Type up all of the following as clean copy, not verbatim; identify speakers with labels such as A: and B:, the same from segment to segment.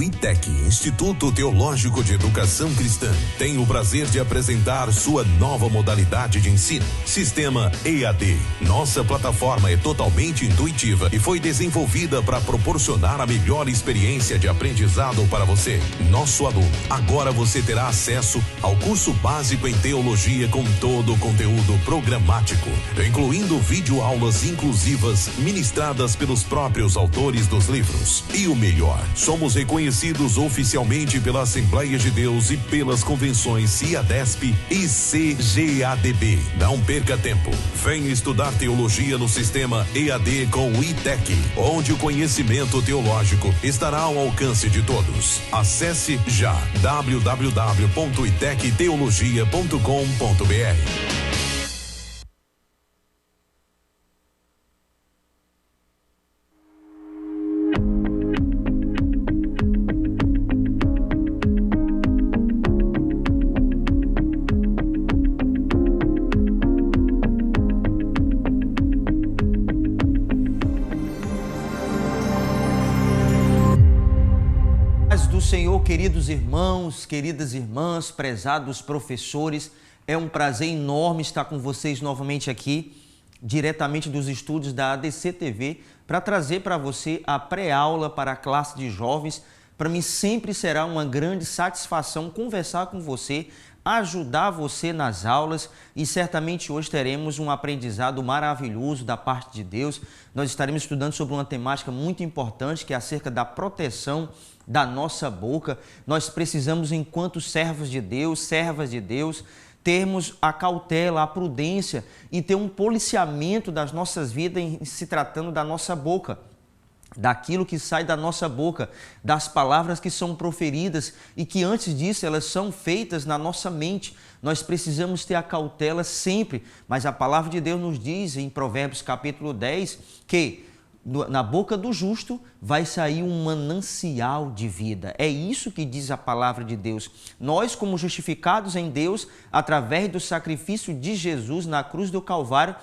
A: O ITEC, Instituto Teológico de Educação Cristã, tem o prazer de apresentar sua nova modalidade de ensino, Sistema EAD. Nossa plataforma é totalmente intuitiva e foi desenvolvida para proporcionar a melhor experiência de aprendizado para você, nosso aluno. Agora você terá acesso ao curso básico em teologia com todo o conteúdo programático, incluindo videoaulas inclusivas ministradas pelos próprios autores dos livros. E o melhor, somos reconhecidos oficialmente pela Assembleia de Deus e pelas convenções CIADESP e CGADB. Não perca tempo. Venha estudar teologia no sistema EAD com o ITEC, onde o conhecimento teológico estará ao alcance de todos. Acesse já www.itecteologia.com.br.
B: Senhor, queridos irmãos, queridas irmãs, prezados professores, é um prazer enorme estar com vocês novamente aqui, diretamente dos estúdios da ADC TV, para trazer para você a pré-aula para a classe de jovens. Para mim sempre será uma grande satisfação conversar com você, ajudar você nas aulas e certamente hoje teremos um aprendizado maravilhoso da parte de Deus. Nós estaremos estudando sobre uma temática muito importante que é acerca da proteção da nossa boca. Nós precisamos, enquanto servos de Deus, servas de Deus, termos a cautela, a prudência e ter um policiamento das nossas vidas em se tratando da nossa boca, daquilo que sai da nossa boca, das palavras que são proferidas e que antes disso elas são feitas na nossa mente. Nós precisamos ter a cautela sempre, mas a palavra de Deus nos diz em Provérbios capítulo 10 que na boca do justo vai sair um manancial de vida. É isso que diz a palavra de Deus. Nós, como justificados em Deus, através do sacrifício de Jesus na cruz do Calvário,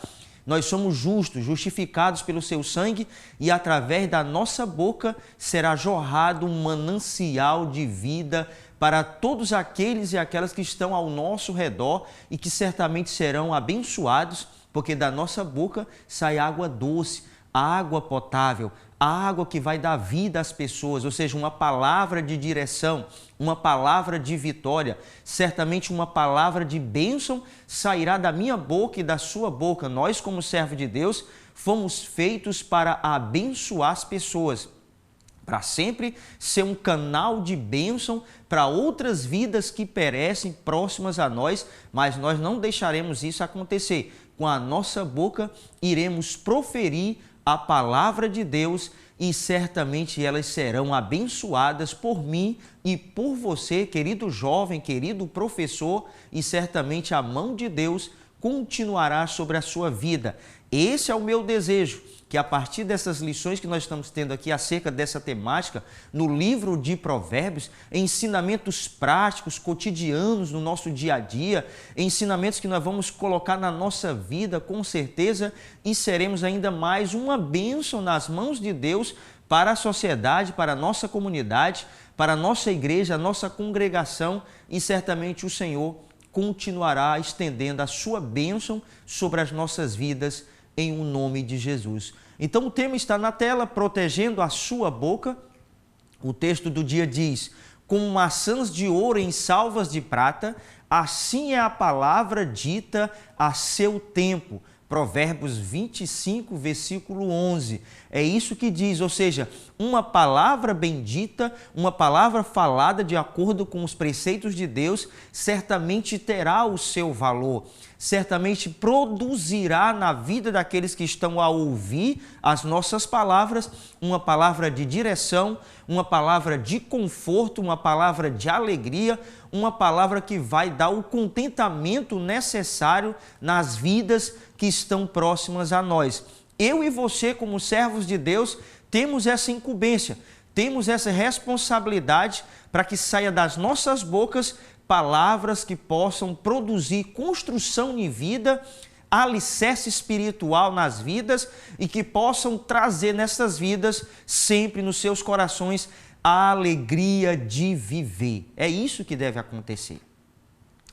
B: nós somos justos, justificados pelo seu sangue e através da nossa boca será jorrado um manancial de vida para todos aqueles e aquelas que estão ao nosso redor e que certamente serão abençoados, porque da nossa boca sai água doce, água potável, água que vai dar vida às pessoas, ou seja, uma palavra de direção, uma palavra de vitória, certamente uma palavra de bênção sairá da minha boca e da sua boca. Nós, como servo de Deus, fomos feitos para abençoar as pessoas, para sempre ser um canal de bênção para outras vidas que perecem próximas a nós, mas nós não deixaremos isso acontecer. Com a nossa boca iremos proferir a palavra de Deus e certamente elas serão abençoadas por mim e por você, querido jovem, querido professor, e certamente a mão de Deus continuará sobre a sua vida. Esse é o meu desejo, que a partir dessas lições que nós estamos tendo aqui acerca dessa temática, no livro de Provérbios, ensinamentos práticos, cotidianos no nosso dia a dia, ensinamentos que nós vamos colocar na nossa vida com certeza e seremos ainda mais uma bênção nas mãos de Deus para a sociedade, para a nossa comunidade, para a nossa igreja, a nossa congregação e certamente o Senhor continuará estendendo a sua bênção sobre as nossas vidas em o nome de Jesus. Então o tema está na tela, protegendo a sua boca. O texto do dia diz: como maçãs de ouro em salvas de prata, assim é a palavra dita a seu tempo. Provérbios 25, versículo 11. É isso que diz, ou seja, uma palavra bendita, uma palavra falada de acordo com os preceitos de Deus, certamente terá o seu valor, certamente produzirá na vida daqueles que estão a ouvir as nossas palavras, uma palavra de direção, uma palavra de conforto, uma palavra de alegria, uma palavra que vai dar o contentamento necessário nas vidas que estão próximas a nós. Eu e você, como servos de Deus, temos essa incumbência, temos essa responsabilidade para que saia das nossas bocas palavras que possam produzir construção de vida, alicerce espiritual nas vidas e que possam trazer nessas vidas, sempre nos seus corações, a alegria de viver. É isso que deve acontecer.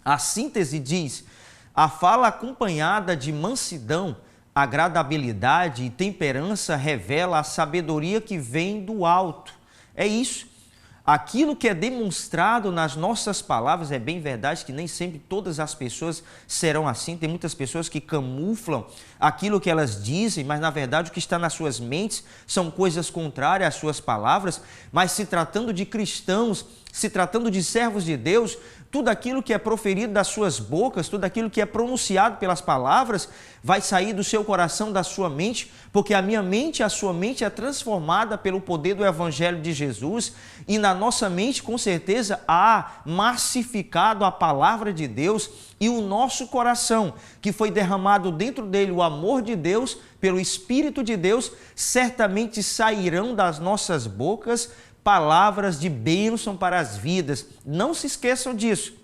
B: A síntese diz: a fala acompanhada de mansidão, agradabilidade e temperança revela a sabedoria que vem do alto. É isso. Aquilo que é demonstrado nas nossas palavras, é bem verdade que nem sempre todas as pessoas serão assim. Tem muitas pessoas que camuflam aquilo que elas dizem, mas na verdade o que está nas suas mentes são coisas contrárias às suas palavras. Mas se tratando de cristãos, se tratando de servos de Deus, tudo aquilo que é proferido das suas bocas, tudo aquilo que é pronunciado pelas palavras, vai sair do seu coração, da sua mente, porque a minha mente, a sua mente é transformada pelo poder do Evangelho de Jesus, e na nossa mente, com certeza, há massificado a palavra de Deus, e o nosso coração, que foi derramado dentro dele o amor de Deus, pelo Espírito de Deus, certamente sairão das nossas bocas palavras de bênção para as vidas. Não se esqueçam disso.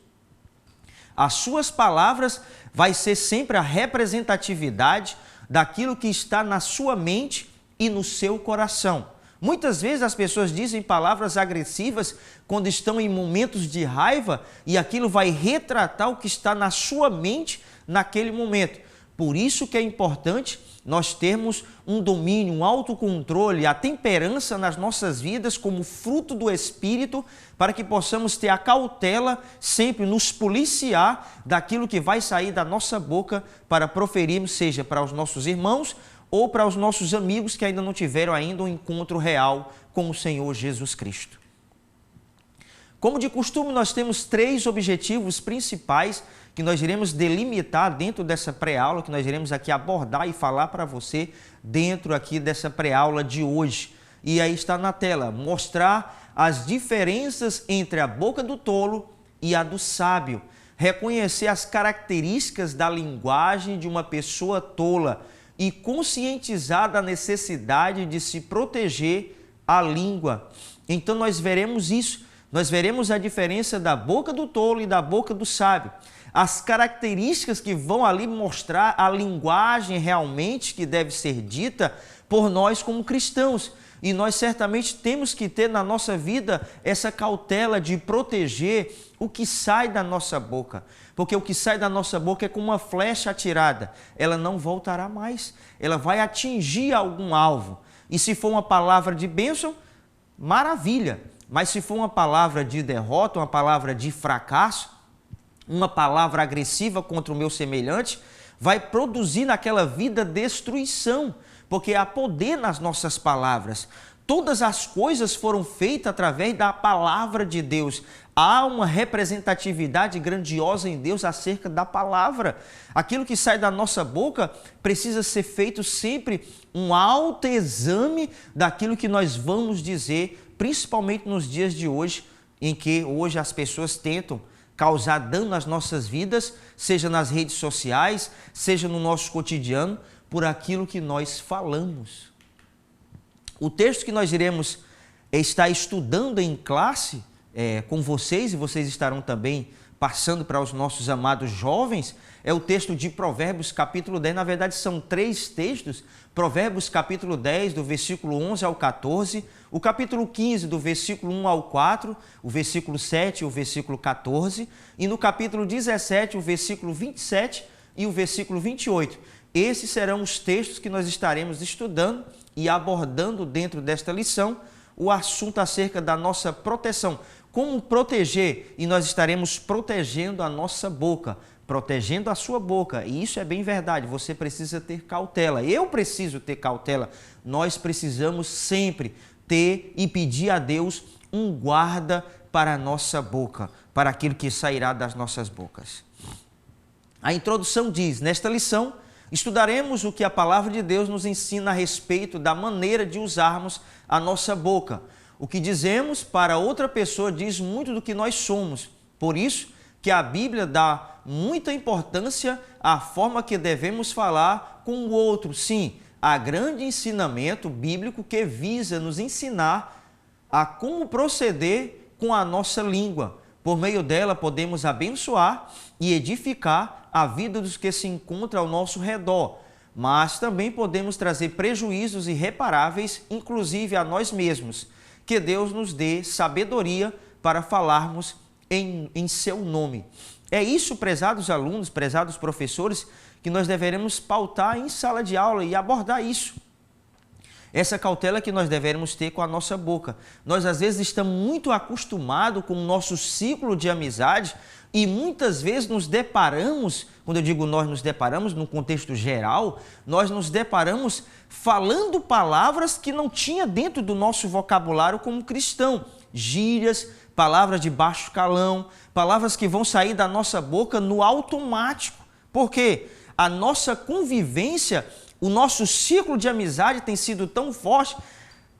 B: As suas palavras vai ser sempre a representatividade daquilo que está na sua mente e no seu coração. Muitas vezes as pessoas dizem palavras agressivas quando estão em momentos de raiva e aquilo vai retratar o que está na sua mente naquele momento. Por isso que é importante nós termos um domínio, um autocontrole, a temperança nas nossas vidas como fruto do Espírito, para que possamos ter a cautela, sempre nos policiar daquilo que vai sair da nossa boca para proferirmos, seja para os nossos irmãos ou para os nossos amigos que ainda não tiveram ainda um encontro real com o Senhor Jesus Cristo. Como de costume, nós temos 3 objetivos principais que nós iremos delimitar dentro dessa pré-aula, que nós iremos aqui abordar e falar para você dentro aqui dessa pré-aula de hoje. E aí está na tela, mostrar as diferenças entre a boca do tolo e a do sábio. Reconhecer as características da linguagem de uma pessoa tola e conscientizar da necessidade de se proteger a língua. Então nós veremos isso. Nós veremos a diferença da boca do tolo e da boca do sábio. As características que vão ali mostrar a linguagem realmente que deve ser dita por nós como cristãos. E nós certamente temos que ter na nossa vida essa cautela de proteger o que sai da nossa boca. Porque o que sai da nossa boca é como uma flecha atirada. Ela não voltará mais. Ela vai atingir algum alvo. E se for uma palavra de bênção, maravilha. Mas se for uma palavra de derrota, uma palavra de fracasso, uma palavra agressiva contra o meu semelhante, vai produzir naquela vida destruição, porque há poder nas nossas palavras. Todas as coisas foram feitas através da palavra de Deus. Há uma representatividade grandiosa em Deus acerca da palavra. Aquilo que sai da nossa boca precisa ser feito sempre um autoexame daquilo que nós vamos dizer, principalmente nos dias de hoje, em que hoje as pessoas tentam causar dano nas nossas vidas, seja nas redes sociais, seja no nosso cotidiano, por aquilo que nós falamos. O texto que nós iremos estar estudando em classe com vocês, e vocês estarão também passando para os nossos amados jovens, é o texto de Provérbios capítulo 10. Na verdade, são 3 textos. Provérbios capítulo 10, do versículo 11 ao 14, o capítulo 15, do versículo 1 ao 4, o versículo 7 e o versículo 14, e no capítulo 17, o versículo 27 e o versículo 28. Esses serão os textos que nós estaremos estudando e abordando dentro desta lição o assunto acerca da nossa proteção. Como proteger? E nós estaremos protegendo a nossa boca, protegendo a sua boca. E isso é bem verdade, você precisa ter cautela. Eu preciso ter cautela. Nós precisamos sempre ter e pedir a Deus um guarda para a nossa boca, para aquilo que sairá das nossas bocas. A introdução diz: nesta lição, estudaremos o que a palavra de Deus nos ensina a respeito da maneira de usarmos a nossa boca. O que dizemos para outra pessoa diz muito do que nós somos. Por isso que a Bíblia dá muita importância à forma que devemos falar com o outro. Sim, há grande ensinamento bíblico que visa nos ensinar a como proceder com a nossa língua. Por meio dela podemos abençoar e edificar a vida dos que se encontram ao nosso redor, mas também podemos trazer prejuízos irreparáveis, inclusive a nós mesmos. que Deus nos dê sabedoria para falarmos em seu nome. É isso, prezados alunos, prezados professores, que nós deveremos pautar em sala de aula e abordar isso. Essa cautela que nós devemos ter com a nossa boca. Nós, às vezes, estamos muito acostumados com o nosso ciclo de amizade e muitas vezes nos deparamos, quando eu digo nós nos deparamos, no contexto geral, nós nos deparamos falando palavras que não tinha dentro do nosso vocabulário como cristão. Gírias, palavras de baixo calão, palavras que vão sair da nossa boca no automático. Por quê? A nossa convivência, o nosso ciclo de amizade tem sido tão forte.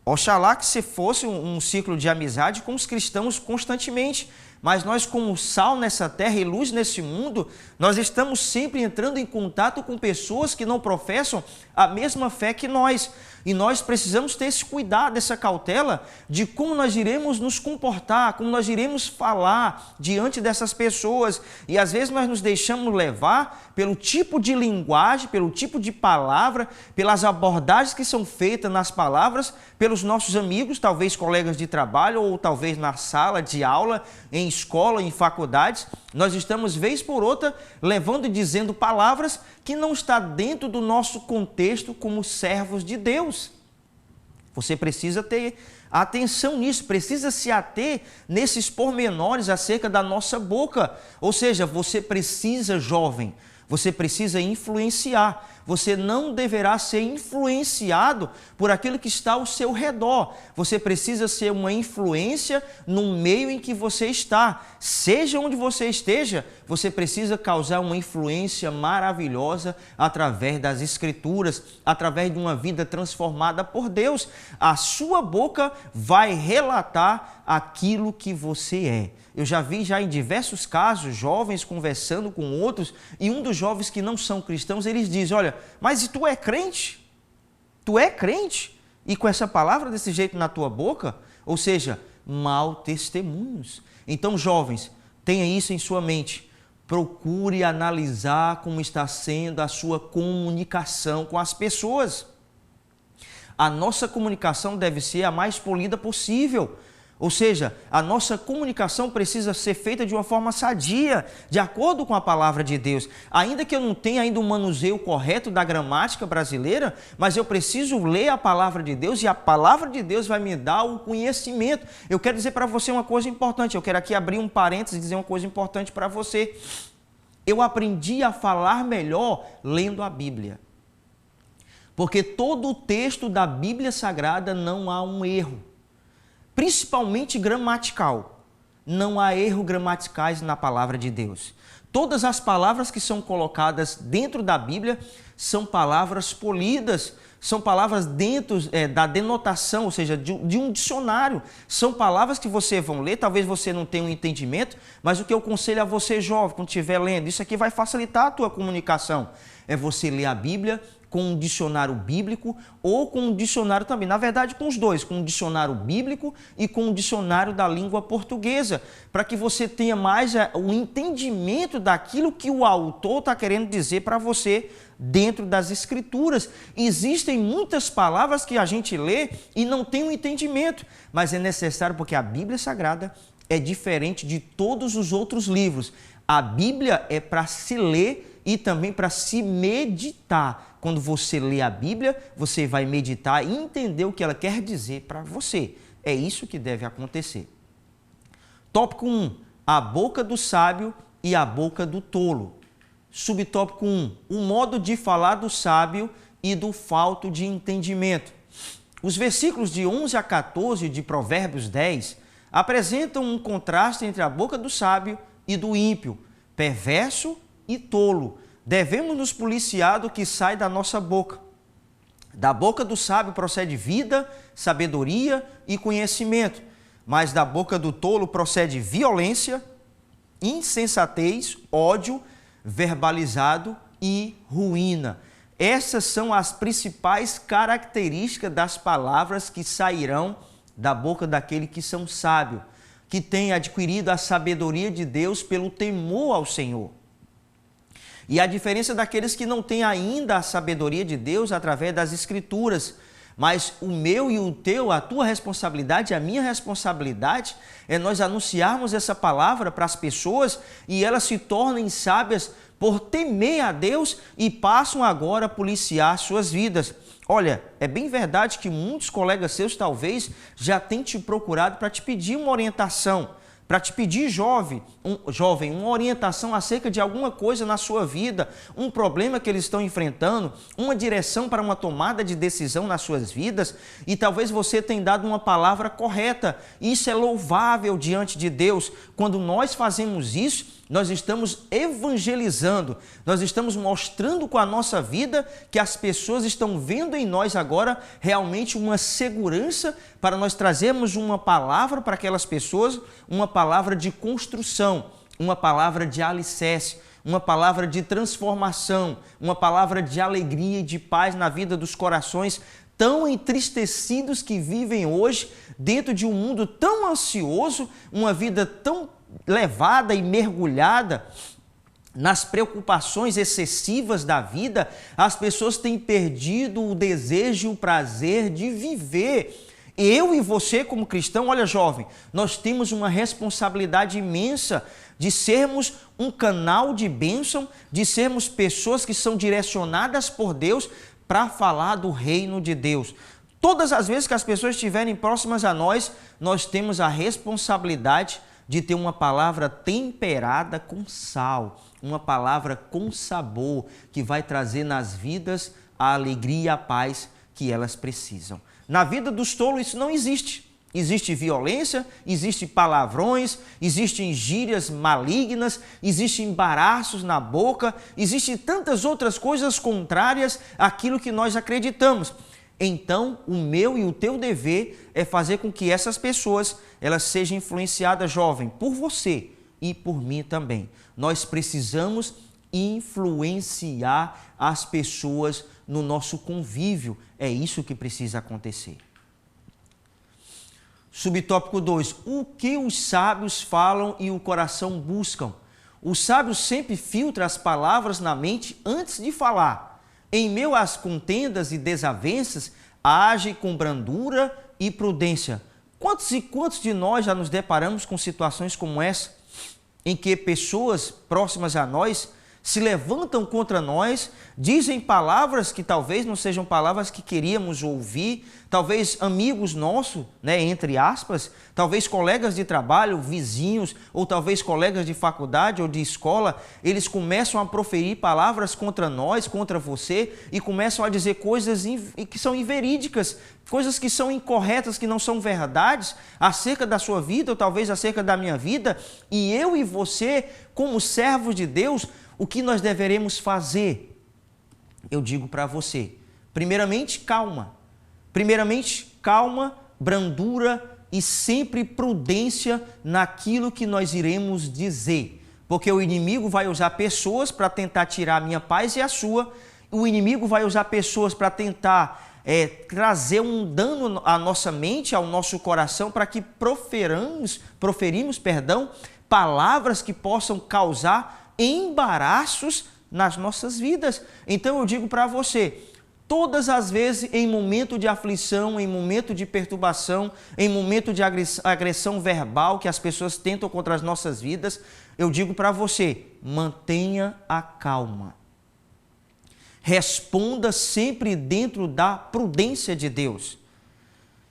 B: Oxalá que se fosse um ciclo de amizade com os cristãos constantemente. Mas nós, como sal nessa terra e luz nesse mundo, nós estamos sempre entrando em contato com pessoas que não professam a mesma fé que nós. E nós precisamos ter esse cuidado, essa cautela de como nós iremos nos comportar, como nós iremos falar diante dessas pessoas. E às vezes nós nos deixamos levar pelo tipo de linguagem, pelo tipo de palavra, pelas abordagens que são feitas nas palavras, pelos nossos amigos, talvez colegas de trabalho ou talvez na sala de aula, em escola, em faculdades. Nós estamos, vez por outra, levando e dizendo palavras que não está dentro do nosso contexto como servos de Deus. Você precisa ter atenção nisso, precisa se ater nesses pormenores acerca da nossa boca. Ou seja, você precisa, jovem, você precisa influenciar. Você não deverá ser influenciado por aquilo que está ao seu redor. Você precisa ser uma influência no meio em que você está. Seja onde você esteja, você precisa causar uma influência maravilhosa através das Escrituras, através de uma vida transformada por Deus. A sua boca vai relatar aquilo que você é. Eu já vi em diversos casos jovens conversando com outros e um dos jovens que não são cristãos, eles dizem, olha, mas tu é crente? Tu é crente? E com essa palavra desse jeito na tua boca? Ou seja, mau testemunhos. Então, jovens, tenha isso em sua mente. Procure analisar como está sendo a sua comunicação com as pessoas. A nossa comunicação deve ser a mais polida possível. Ou seja, a nossa comunicação precisa ser feita de uma forma sadia, de acordo com a palavra de Deus. Ainda que eu não tenha ainda um manuseio correto da gramática brasileira, mas eu preciso ler a palavra de Deus e a palavra de Deus vai me dar o conhecimento. Eu quero dizer para você uma coisa importante, eu quero aqui abrir um parênteses e dizer uma coisa importante para você. Eu aprendi a falar melhor lendo a Bíblia. Porque todo o texto da Bíblia Sagrada não há um erro. Principalmente gramatical. Não há erros gramaticais na palavra de Deus. Todas as palavras que são colocadas dentro da Bíblia são palavras polidas, são palavras dentro da denotação, ou seja, de um dicionário. São palavras que você vão ler, talvez você não tenha um entendimento, mas o que eu aconselho a você, jovem, quando estiver lendo, isso aqui vai facilitar a tua comunicação. É você ler a Bíblia com um dicionário bíblico ou com um dicionário também, na verdade com os dois, com um dicionário bíblico e com um dicionário da língua portuguesa, para que você tenha mais o entendimento daquilo que o autor está querendo dizer para você dentro das Escrituras. Existem muitas palavras que a gente lê e não tem um entendimento, mas é necessário porque a Bíblia Sagrada é diferente de todos os outros livros. A Bíblia é para se ler e também para se meditar. Quando você lê a Bíblia, você vai meditar e entender o que ela quer dizer para você. É isso que deve acontecer. Tópico 1. A boca do sábio e a boca do tolo. Subtópico 1. O modo de falar do sábio e do falto de entendimento. Os versículos de 11 a 14 de Provérbios 10 apresentam um contraste entre a boca do sábio e do ímpio, perverso e tolo. Devemos nos policiar do que sai da nossa boca. Da boca do sábio procede vida, sabedoria e conhecimento, mas da boca do tolo procede violência, insensatez, ódio verbalizado e ruína. Essas são as principais características das palavras que sairão da boca daquele que são sábios, que tem adquirido a sabedoria de Deus pelo temor ao Senhor. E a diferença daqueles que não têm ainda a sabedoria de Deus através das Escrituras, Mas o meu e o teu, a tua responsabilidade, a minha responsabilidade é nós anunciarmos essa palavra para as pessoas e elas se tornem sábias por temer a Deus e passam agora a policiar suas vidas. Olha, é bem verdade que muitos colegas seus talvez já tenham te procurado para te pedir uma orientação, para te pedir, jovem, uma orientação acerca de alguma coisa na sua vida, um problema que eles estão enfrentando, uma direção para uma tomada de decisão nas suas vidas, e talvez você tenha dado uma palavra correta. Isso é louvável diante de Deus. Quando nós fazemos isso, nós estamos evangelizando, nós estamos mostrando com a nossa vida que as pessoas estão vendo em nós agora realmente uma segurança para nós trazermos uma palavra para aquelas pessoas, uma palavra de construção, uma palavra de alicerce, uma palavra de transformação, uma palavra de alegria e de paz na vida dos corações tão entristecidos que vivem hoje dentro de um mundo tão ansioso, uma vida tão levada e mergulhada nas preocupações excessivas da vida. As pessoas têm perdido o desejo e o prazer de viver. Eu e você, como cristão, olha, jovem, nós temos uma responsabilidade imensa de sermos um canal de bênção, de sermos pessoas que são direcionadas por Deus para falar do reino de Deus. Todas as vezes que as pessoas estiverem próximas a nós, nós temos a responsabilidade de ter uma palavra temperada com sal, uma palavra com sabor, que vai trazer nas vidas a alegria e a paz que elas precisam. Na vida dos tolos isso não existe. Existe violência, existe palavrões, existem gírias malignas, existem embaraços na boca, existem tantas outras coisas contrárias àquilo que nós acreditamos. Então, o meu e o teu dever é fazer com que essas pessoas elas sejam influenciadas, jovem, por você e por mim também. Nós precisamos influenciar as pessoas no nosso convívio. É isso que precisa acontecer. Subtópico 2. O que os sábios falam e o coração buscam? O sábio sempre filtra as palavras na mente antes de falar. Em meio às contendas e desavenças, age com brandura e prudência. Quantos e quantos de nós já nos deparamos com situações como essa, em que pessoas próximas a nós se levantam contra nós, dizem palavras que talvez não sejam palavras que queríamos ouvir, talvez amigos nossos, entre aspas, talvez colegas de trabalho, vizinhos, ou talvez colegas de faculdade ou de escola, eles começam a proferir palavras contra nós, contra você, e começam a dizer coisas que são inverídicas, coisas que são incorretas, que não são verdades, acerca da sua vida, ou talvez acerca da minha vida, e eu e você, como servos de Deus, o que nós deveremos fazer? Eu digo para você, primeiramente, calma. Primeiramente, calma, brandura e sempre prudência naquilo que nós iremos dizer. Porque o inimigo vai usar pessoas para tentar tirar a minha paz e a sua. O inimigo vai usar pessoas para tentar trazer um dano à nossa mente, ao nosso coração, para que proferimos, palavras que possam causar embaraços nas nossas vidas. Então eu digo para você, todas as vezes em momento de aflição, em momento de perturbação, em momento de agressão verbal que as pessoas tentam contra as nossas vidas, eu digo para você, mantenha a calma. Responda sempre dentro da prudência de Deus.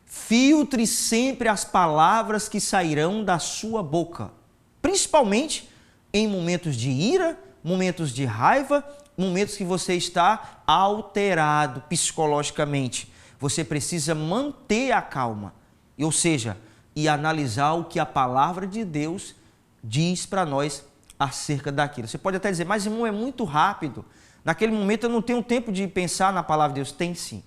B: Filtre sempre as palavras que sairão da sua boca, principalmente em momentos de ira, momentos de raiva, momentos que você está alterado psicologicamente. Você precisa manter a calma, ou seja, e analisar o que a palavra de Deus diz para nós acerca daquilo. Você pode até dizer, mas irmão, é muito rápido. Naquele momento eu não tenho tempo de pensar na palavra de Deus. Tem sim.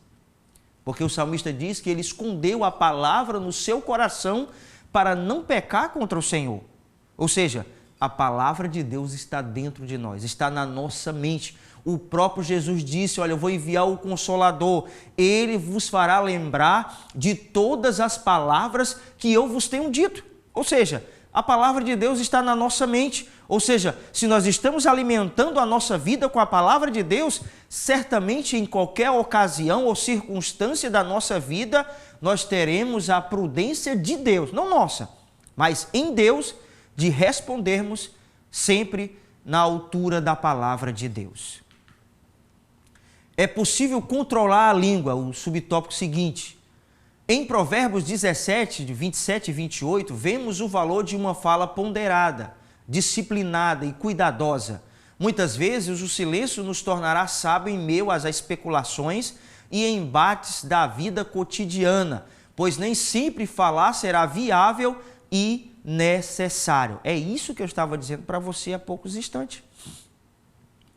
B: Porque o salmista diz que ele escondeu a palavra no seu coração para não pecar contra o Senhor. Ou seja, a palavra de Deus está dentro de nós, está na nossa mente. O próprio Jesus disse, olha, eu vou enviar o Consolador. Ele vos fará lembrar de todas as palavras que eu vos tenho dito. Ou seja, A palavra de Deus está na nossa mente. Ou seja, se nós estamos alimentando a nossa vida com a palavra de Deus, certamente em qualquer ocasião ou circunstância da nossa vida, nós teremos a prudência de Deus, não nossa, mas em Deus, de respondermos sempre na altura da palavra de Deus. É possível controlar a língua, o subtópico seguinte. Em Provérbios 17, de 27 e 28, vemos o valor de uma fala ponderada, disciplinada e cuidadosa. Muitas vezes o silêncio nos tornará sábio em meio às especulações e embates da vida cotidiana, pois nem sempre falar será viável e necessário. É isso que eu estava dizendo para você há poucos instantes.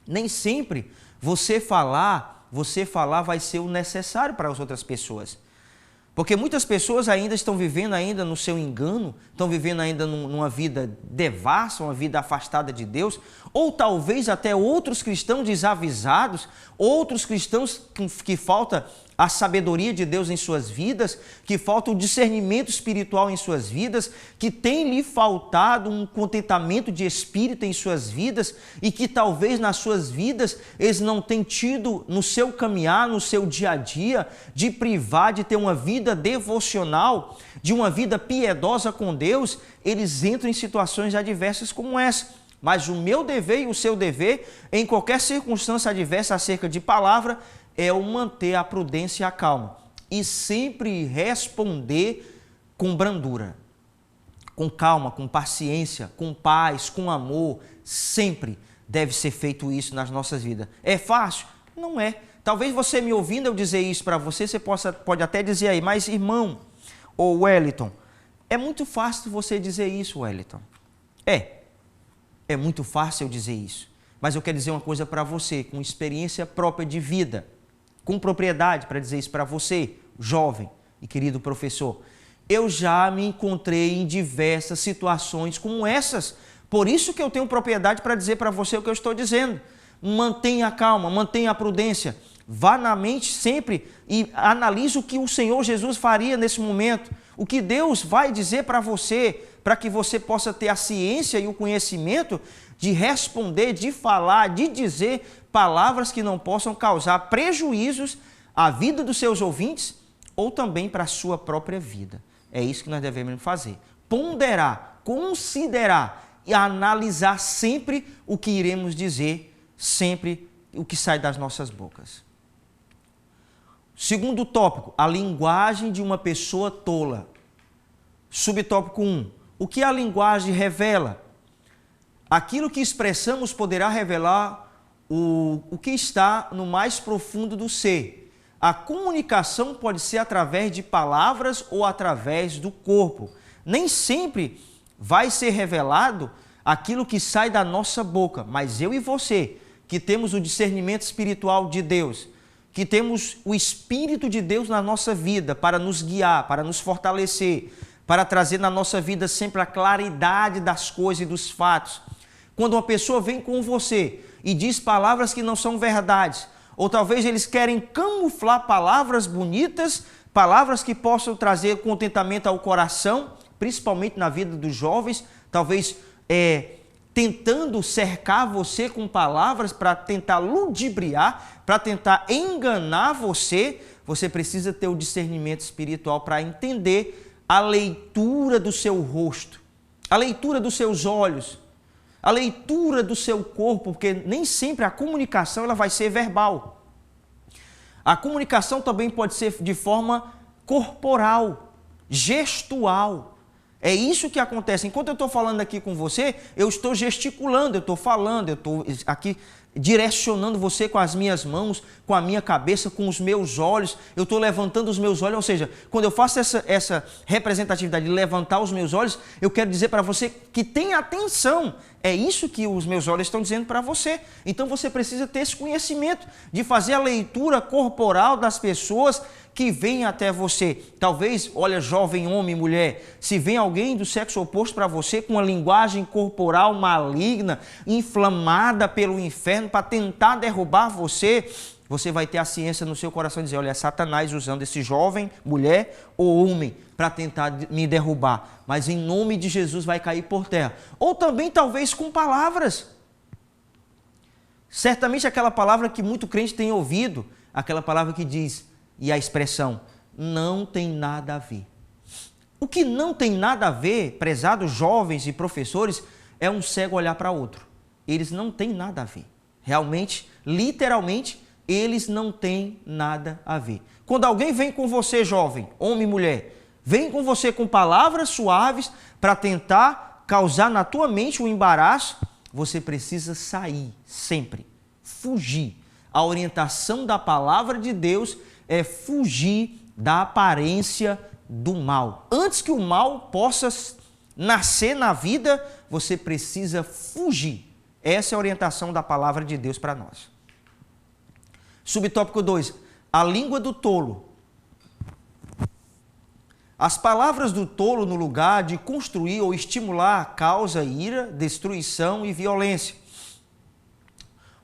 B: Nem sempre você falar vai ser o necessário para as outras pessoas. Porque muitas pessoas ainda estão vivendo ainda no seu engano, estão vivendo ainda numa vida devassa, uma vida afastada de Deus, ou talvez até outros cristãos desavisados, outros cristãos que falta a sabedoria de Deus em suas vidas, que falta o discernimento espiritual em suas vidas, que tem lhe faltado um contentamento de espírito em suas vidas e que talvez nas suas vidas eles não tenham tido no seu caminhar, no seu dia a dia, de privar, de ter uma vida devocional, de uma vida piedosa com Deus, eles entram em situações adversas como essa. Mas o meu dever e o seu dever, em qualquer circunstância adversa acerca de palavra, é o manter a prudência e a calma. E sempre responder com brandura, com calma, com paciência, com paz, com amor. Sempre deve ser feito isso nas nossas vidas. É fácil? Não é. Talvez você me ouvindo eu dizer isso para você, você pode até dizer aí, mas irmão, ou Wellington, é muito fácil você dizer isso, Wellington. É muito fácil eu dizer isso. Mas eu quero dizer uma coisa para você, com experiência própria de vida, com propriedade para dizer isso para você, jovem e querido professor. Eu já me encontrei em diversas situações como essas. Por isso que eu tenho propriedade para dizer para você o que eu estou dizendo. Mantenha a calma, mantenha a prudência. Vá na mente sempre e analise o que o Senhor Jesus faria nesse momento. O que Deus vai dizer para você, para que você possa ter a ciência e o conhecimento de responder, de falar, de dizer palavras que não possam causar prejuízos à vida dos seus ouvintes ou também para a sua própria vida. É isso que nós devemos fazer. Ponderar, considerar e analisar sempre o que iremos dizer, sempre o que sai das nossas bocas. Segundo tópico, a linguagem de uma pessoa tola. Subtópico 1. O que a linguagem revela? Aquilo que expressamos poderá revelar o que está no mais profundo do ser. A comunicação pode ser através de palavras ou através do corpo. Nem sempre vai ser revelado aquilo que sai da nossa boca, mas eu e você, que temos o discernimento espiritual de Deus, que temos o Espírito de Deus na nossa vida para nos guiar, para nos fortalecer, para trazer na nossa vida sempre a claridade das coisas e dos fatos. Quando uma pessoa vem com você e diz palavras que não são verdades, ou talvez eles querem camuflar palavras bonitas, palavras que possam trazer contentamento ao coração, principalmente na vida dos jovens, talvez tentando cercar você com palavras para tentar ludibriar, para tentar enganar você, você precisa ter o discernimento espiritual para entender a leitura do seu rosto, a leitura dos seus olhos, a leitura do seu corpo, porque nem sempre a comunicação ela vai ser verbal. A comunicação também pode ser de forma corporal, gestual. É isso que acontece. Enquanto eu estou falando aqui com você, eu estou gesticulando, eu estou falando, eu estou aqui direcionando você com as minhas mãos, com a minha cabeça, com os meus olhos. Eu estou levantando os meus olhos, ou seja, quando eu faço essa representatividade de levantar os meus olhos, eu quero dizer para você que tenha atenção. É isso que os meus olhos estão dizendo para você. Então você precisa ter esse conhecimento de fazer a leitura corporal das pessoas que vem até você. Talvez, olha, jovem homem e mulher, se vem alguém do sexo oposto para você com uma linguagem corporal maligna, inflamada pelo inferno para tentar derrubar você, você vai ter a ciência no seu coração de dizer, olha, é Satanás usando esse jovem, mulher ou homem para tentar me derrubar. Mas em nome de Jesus vai cair por terra. Ou também talvez com palavras. Certamente aquela palavra que muito crente tem ouvido, aquela palavra que diz, e a expressão, não tem nada a ver. O que não tem nada a ver, prezados jovens e professores, é um cego olhar para outro. Eles não têm nada a ver. Realmente, literalmente, eles não têm nada a ver. Quando alguém vem com você, jovem, homem e mulher, vem com você com palavras suaves para tentar causar na tua mente um embaraço, você precisa sair sempre, fugir. A orientação da palavra de Deus é fugir da aparência do mal. Antes que o mal possa nascer na vida, você precisa fugir. Essa é a orientação da palavra de Deus para nós. Subtópico 2. A língua do tolo. As palavras do tolo no lugar de construir ou estimular causa ira, destruição e violência.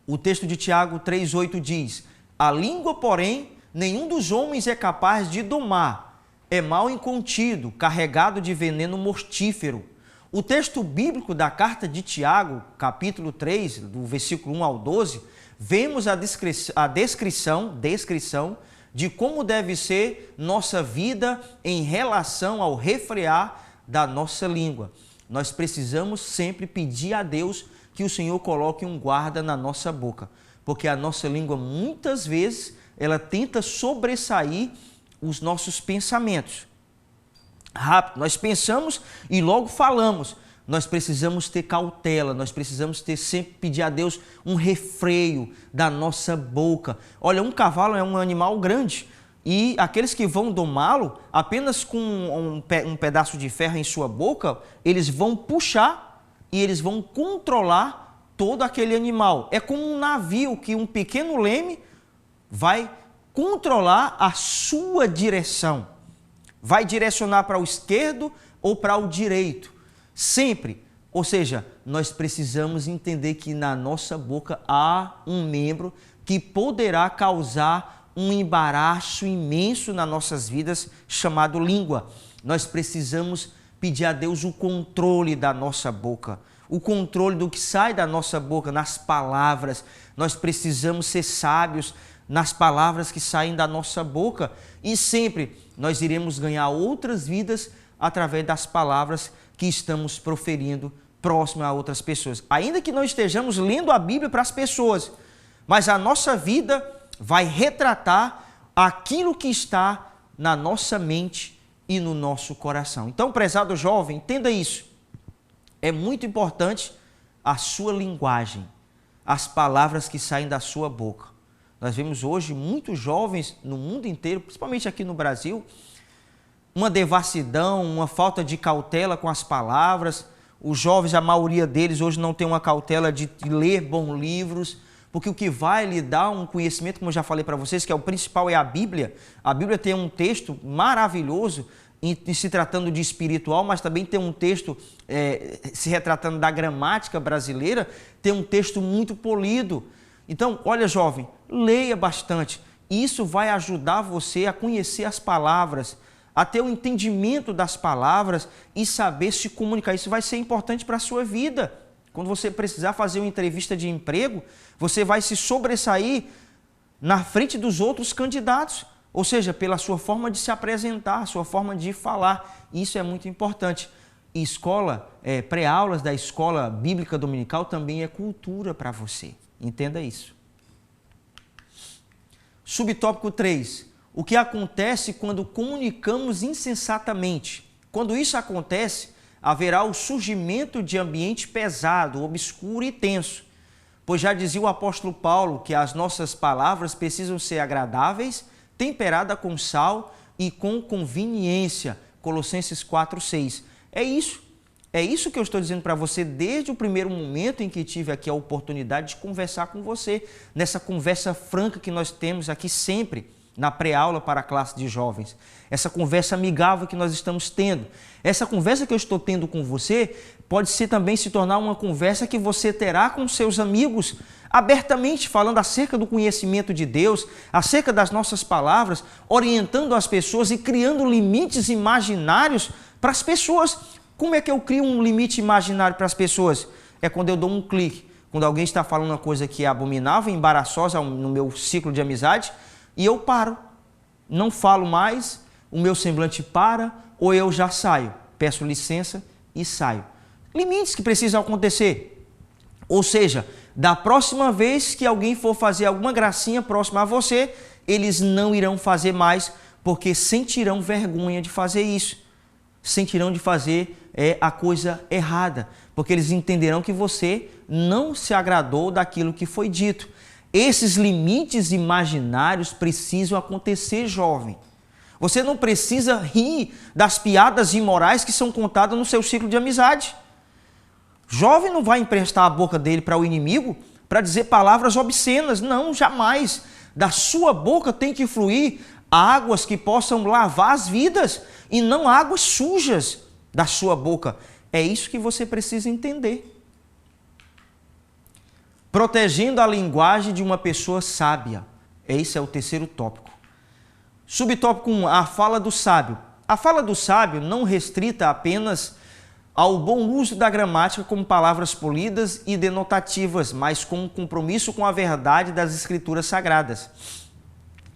B: O texto de Tiago 3,8 diz, a língua, porém, nenhum dos homens é capaz de domar. É mal incontido, carregado de veneno mortífero. O texto bíblico da carta de Tiago, capítulo 3, do versículo 1 ao 12, vemos a descrição de como deve ser nossa vida em relação ao refrear da nossa língua. Nós precisamos sempre pedir a Deus que o Senhor coloque um guarda na nossa boca, porque a nossa língua, muitas vezes, ela tenta sobressair os nossos pensamentos. Rápido, nós pensamos e logo falamos. Nós precisamos ter cautela, nós precisamos sempre pedir a Deus um refreio da nossa boca. Olha, um cavalo é um animal grande e aqueles que vão domá-lo, apenas com um pedaço de ferro em sua boca, eles vão puxar e eles vão controlar todo aquele animal. É como um navio que um pequeno leme vai controlar a sua direção. Vai direcionar para o esquerdo ou para o direito. Sempre. Ou seja, nós precisamos entender que na nossa boca há um membro que poderá causar um embaraço imenso nas nossas vidas, chamado língua. Nós precisamos pedir a Deus o controle da nossa boca, o controle do que sai da nossa boca, nas palavras. Nós precisamos ser sábios nas palavras que saem da nossa boca e sempre nós iremos ganhar outras vidas através das palavras que estamos proferindo próximo a outras pessoas. Ainda que não estejamos lendo a Bíblia para as pessoas, mas a nossa vida vai retratar aquilo que está na nossa mente e no nosso coração. Então, prezado jovem, entenda isso. É muito importante a sua linguagem, as palavras que saem da sua boca. Nós vemos hoje muitos jovens no mundo inteiro, principalmente aqui no Brasil, uma devassidão, uma falta de cautela com as palavras. Os jovens, a maioria deles hoje não tem uma cautela de ler bons livros, porque o que vai lhe dar um conhecimento, como eu já falei para vocês, que é o principal, é a Bíblia. A Bíblia tem um texto maravilhoso em se tratando de espiritual, mas também tem um texto se retratando da gramática brasileira, tem um texto muito polido. Então, olha jovem, leia bastante. Isso vai ajudar você a conhecer as palavras, a ter o entendimento das palavras e saber se comunicar. Isso vai ser importante para a sua vida. Quando você precisar fazer uma entrevista de emprego, você vai se sobressair na frente dos outros candidatos. Ou seja, pela sua forma de se apresentar, sua forma de falar. Isso é muito importante. E pré-aulas da escola bíblica dominical também é cultura para você. Entenda isso. Subtópico 3. O que acontece quando comunicamos insensatamente? Quando isso acontece, haverá o surgimento de ambiente pesado, obscuro e tenso. Pois já dizia o apóstolo Paulo que as nossas palavras precisam ser agradáveis, temperadas com sal e com conveniência. Colossenses 4:6. É isso que eu estou dizendo para você desde o primeiro momento em que tive aqui a oportunidade de conversar com você, nessa conversa franca que nós temos aqui sempre. na pré-aula para a classe de jovens. Essa conversa amigável que nós estamos tendo. Essa conversa que eu estou tendo com você pode ser também se tornar uma conversa que você terá com seus amigos, abertamente falando acerca do conhecimento de Deus, acerca das nossas palavras, orientando as pessoas e criando limites imaginários para as pessoas. Como é que eu crio um limite imaginário para as pessoas? É quando eu dou um clique. Quando alguém está falando uma coisa que é abominável, embaraçosa no meu ciclo de amizade, e eu paro. Não falo mais, o meu semblante para, ou eu já saio. Peço licença e saio. Limites que precisam acontecer. Ou seja, da próxima vez que alguém for fazer alguma gracinha próxima a você, eles não irão fazer mais, porque sentirão vergonha de fazer isso. Sentirão de fazer a coisa errada, porque eles entenderão que você não se agradou daquilo que foi dito. Esses limites imaginários precisam acontecer, jovem. Você não precisa rir das piadas imorais que são contadas no seu ciclo de amizade. Jovem não vai emprestar a boca dele para o inimigo para dizer palavras obscenas. Não, jamais. Da sua boca tem que fluir águas que possam lavar as vidas e não águas sujas da sua boca. É isso que você precisa entender. Protegendo a linguagem de uma pessoa sábia. Esse é o terceiro tópico. Subtópico 1, a fala do sábio. A fala do sábio não restrita apenas ao bom uso da gramática como palavras polidas e denotativas, mas com um compromisso com a verdade das escrituras sagradas.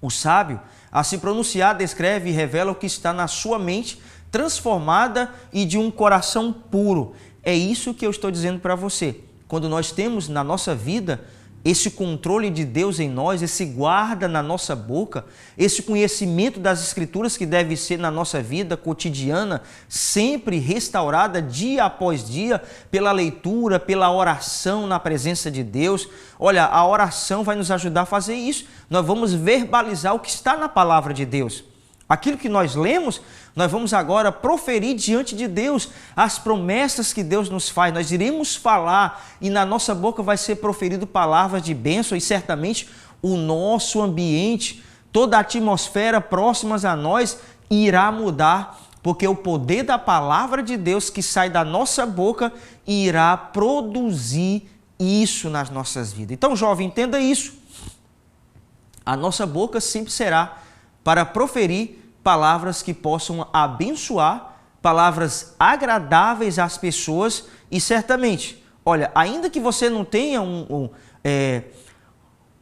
B: O sábio, a se pronunciar, descreve e revela o que está na sua mente transformada e de um coração puro. É isso que eu estou dizendo para você. Quando nós temos na nossa vida esse controle de Deus em nós, esse guarda na nossa boca, esse conhecimento das Escrituras que deve ser na nossa vida cotidiana, sempre restaurada dia após dia, pela leitura, pela oração na presença de Deus. Olha, a oração vai nos ajudar a fazer isso. Nós vamos verbalizar o que está na palavra de Deus. Aquilo que nós lemos, nós vamos agora proferir diante de Deus as promessas que Deus nos faz. Nós iremos falar e na nossa boca vai ser proferido palavras de bênção e certamente o nosso ambiente, toda a atmosfera próximas a nós irá mudar, porque o poder da palavra de Deus que sai da nossa boca irá produzir isso nas nossas vidas. Então, jovem, entenda isso. A nossa boca sempre será para proferir palavras que possam abençoar, palavras agradáveis às pessoas e certamente, olha, ainda que você não tenha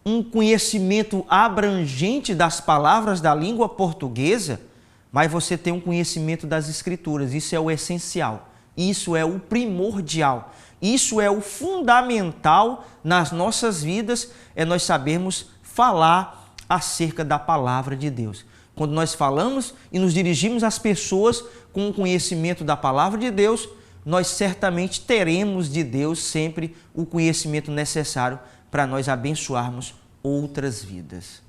B: um conhecimento abrangente das palavras da língua portuguesa, mas você tem um conhecimento das Escrituras, isso é o essencial, isso é o primordial, isso é o fundamental nas nossas vidas, é nós sabermos falar acerca da palavra de Deus. Quando nós falamos e nos dirigimos às pessoas com o conhecimento da palavra de Deus, nós certamente teremos de Deus sempre o conhecimento necessário para nós abençoarmos outras vidas.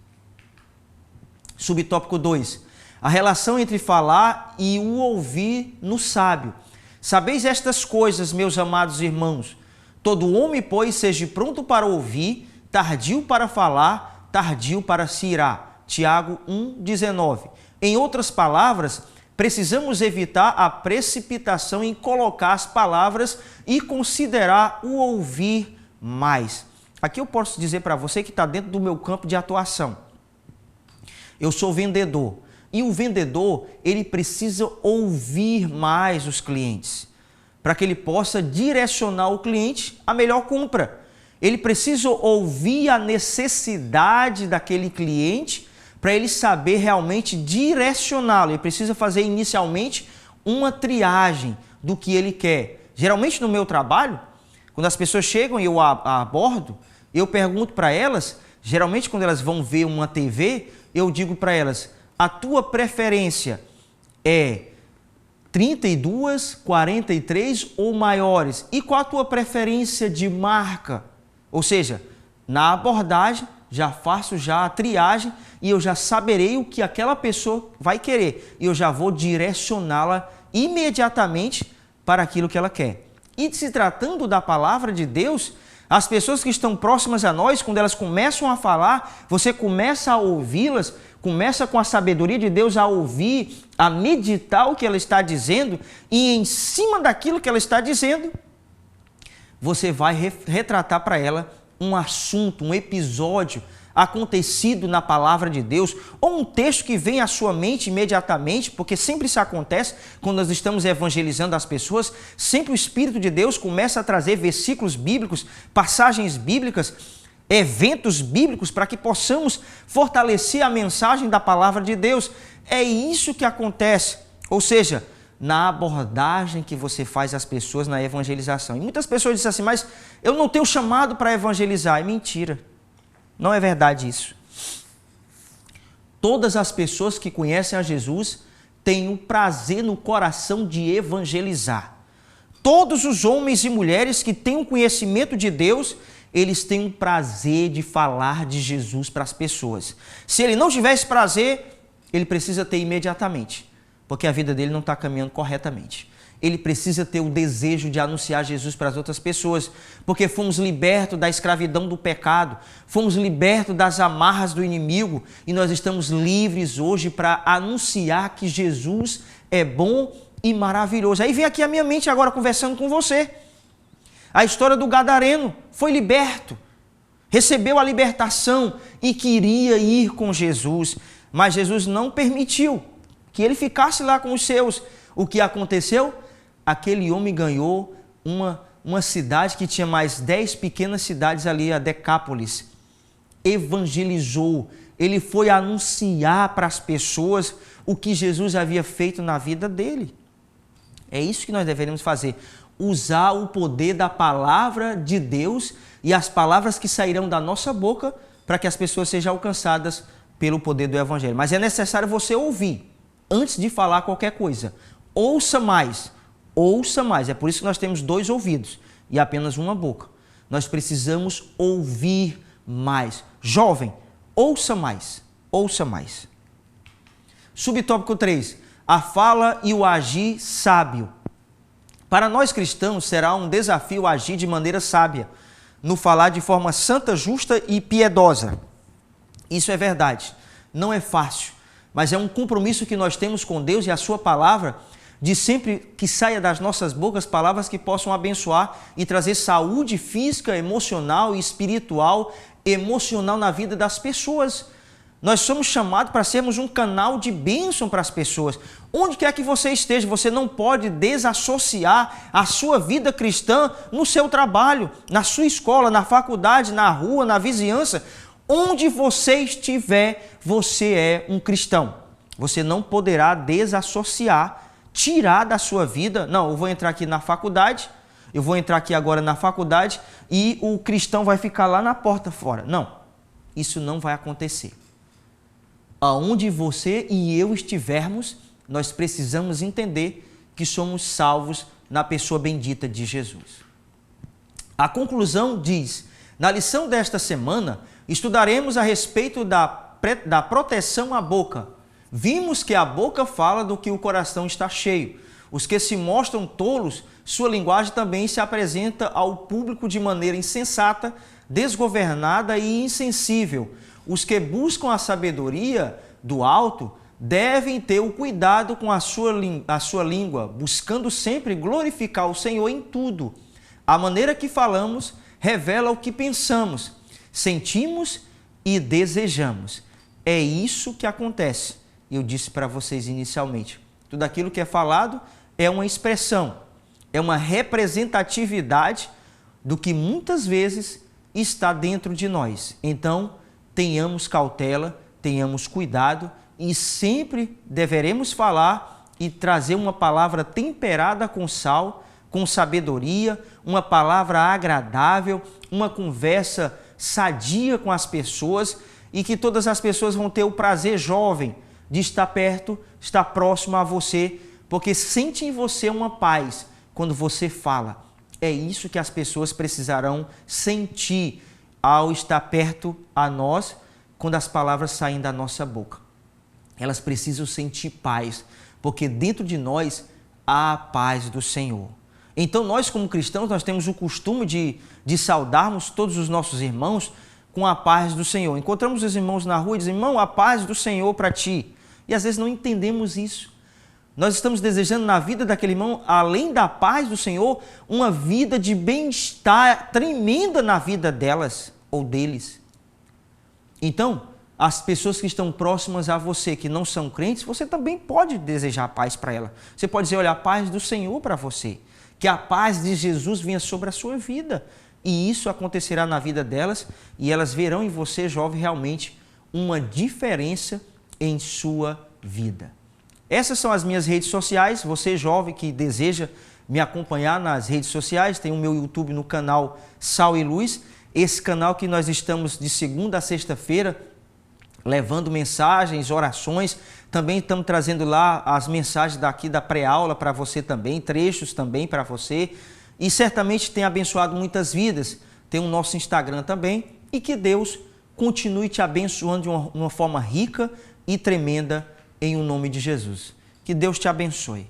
B: Subtópico 2. A relação entre falar e o ouvir no sábio. Sabeis estas coisas, meus amados irmãos. Todo homem, pois, seja pronto para ouvir, tardio para falar, tardio para se irar. Tiago 1,19. Em outras palavras, precisamos evitar a precipitação em colocar as palavras e considerar o ouvir mais. Aqui eu posso dizer para você que está dentro do meu campo de atuação. Eu sou vendedor e o vendedor ele precisa ouvir mais os clientes para que ele possa direcionar o cliente à melhor compra. Ele precisa ouvir a necessidade daquele cliente para ele saber realmente direcioná-lo. Ele precisa fazer inicialmente uma triagem do que ele quer. Geralmente no meu trabalho, quando as pessoas chegam e eu abordo, eu pergunto para elas, geralmente quando elas vão ver uma TV, eu digo para elas, a tua preferência é 32, 43 ou maiores? E qual a tua preferência de marca? Ou seja, na abordagem, já faço a triagem e eu já saberei o que aquela pessoa vai querer. E eu já vou direcioná-la imediatamente para aquilo que ela quer. E se tratando da palavra de Deus, as pessoas que estão próximas a nós, quando elas começam a falar, você começa a ouvi-las começa com a sabedoria de Deus a ouvir, a meditar o que ela está dizendo e em cima daquilo que ela está dizendo, você vai retratar para ela um assunto, um episódio acontecido na palavra de Deus, ou um texto que vem à sua mente imediatamente, porque sempre isso acontece quando nós estamos evangelizando as pessoas, sempre o Espírito de Deus começa a trazer versículos bíblicos, passagens bíblicas, eventos bíblicos, para que possamos fortalecer a mensagem da palavra de Deus. É isso que acontece, ou seja, na abordagem que você faz às pessoas na evangelização. E muitas pessoas dizem assim, mas eu não tenho chamado para evangelizar. É mentira. Não é verdade isso. Todas as pessoas que conhecem a Jesus têm o prazer no coração de evangelizar. Todos os homens e mulheres que têm o conhecimento de Deus, eles têm o prazer de falar de Jesus para as pessoas. Se ele não tiver esse prazer, ele precisa ter imediatamente, porque a vida dele não está caminhando corretamente. Ele precisa ter o desejo de anunciar Jesus para as outras pessoas, porque fomos libertos da escravidão do pecado, fomos libertos das amarras do inimigo e nós estamos livres hoje para anunciar que Jesus é bom e maravilhoso. Aí vem aqui a minha mente agora conversando com você. A história do gadareno, foi liberto, recebeu a libertação e queria ir com Jesus, mas Jesus não permitiu que ele ficasse lá com os seus. O que aconteceu? Aquele homem ganhou uma cidade que tinha mais 10 pequenas cidades ali, a Decápolis. Evangelizou, ele foi anunciar para as pessoas o que Jesus havia feito na vida dele. É isso que nós deveríamos fazer, usar o poder da palavra de Deus e as palavras que sairão da nossa boca para que as pessoas sejam alcançadas pelo poder do Evangelho. Mas é necessário você ouvir antes de falar qualquer coisa. Ouça mais, ouça mais. É por isso que nós temos 2 ouvidos e apenas uma boca. Nós precisamos ouvir mais. Jovem, ouça mais, ouça mais. Subtópico 3, a fala e o agir sábio. Para nós cristãos será um desafio agir de maneira sábia, no falar de forma santa, justa e piedosa. Isso é verdade, não é fácil, mas é um compromisso que nós temos com Deus e a sua palavra, de sempre que saia das nossas bocas palavras que possam abençoar e trazer saúde física, emocional e espiritual, emocional na vida das pessoas. Nós somos chamados para sermos um canal de bênção para as pessoas. Onde quer que você esteja, você não pode desassociar a sua vida cristã no seu trabalho, na sua escola, na faculdade, na rua, na vizinhança. Onde você estiver, você é um cristão. Você não poderá desassociar, tirar da sua vida. Não, eu vou entrar aqui na faculdade, eu vou entrar aqui agora na faculdade e o cristão vai ficar lá na porta fora. Não, isso não vai acontecer. Aonde você e eu estivermos, nós precisamos entender que somos salvos na pessoa bendita de Jesus. A conclusão diz, na lição desta semana, estudaremos a respeito da proteção à boca. Vimos que a boca fala do que o coração está cheio. Os que se mostram tolos, sua linguagem também se apresenta ao público de maneira insensata, desgovernada e insensível. Os que buscam a sabedoria do alto devem ter o cuidado com a sua língua, buscando sempre glorificar o Senhor em tudo. A maneira que falamos revela o que pensamos, sentimos e desejamos. É isso que acontece. Eu disse para vocês inicialmente, tudo aquilo que é falado é uma expressão, é uma representatividade do que muitas vezes está dentro de nós. Então, tenhamos cautela, tenhamos cuidado e sempre deveremos falar e trazer uma palavra temperada com sal, com sabedoria, uma palavra agradável, uma conversa sadia com as pessoas e que todas as pessoas vão ter o prazer, jovem, de estar perto, estar próximo a você, porque sente em você uma paz quando você fala. É isso que as pessoas precisarão sentir ao estar perto a nós, quando as palavras saem da nossa boca. Elas precisam sentir paz, porque dentro de nós há a paz do Senhor. Então nós como cristãos, nós temos o costume de saudarmos todos os nossos irmãos com a paz do Senhor. Encontramos os irmãos na rua e dizem, irmão, a paz do Senhor para ti. E às vezes não entendemos isso. Nós estamos desejando na vida daquele irmão, além da paz do Senhor, uma vida de bem-estar tremenda na vida delas ou deles. Então, as pessoas que estão próximas a você, que não são crentes, você também pode desejar paz para ela. Você pode dizer, olha, a paz do Senhor para você. Que a paz de Jesus venha sobre a sua vida. E isso acontecerá na vida delas e elas verão em você, jovem, realmente uma diferença em sua vida. Essas são as minhas redes sociais. Você, jovem, que deseja me acompanhar nas redes sociais, tem o meu YouTube no canal Sal e Luz. Esse canal que nós estamos de segunda a sexta-feira levando mensagens, orações. Também estamos trazendo lá as mensagens daqui da pré-aula para você também, trechos também para você. E certamente tem abençoado muitas vidas. Tem o nosso Instagram também. E que Deus continue te abençoando de uma forma rica e tremenda em o nome de Jesus. Que Deus te abençoe.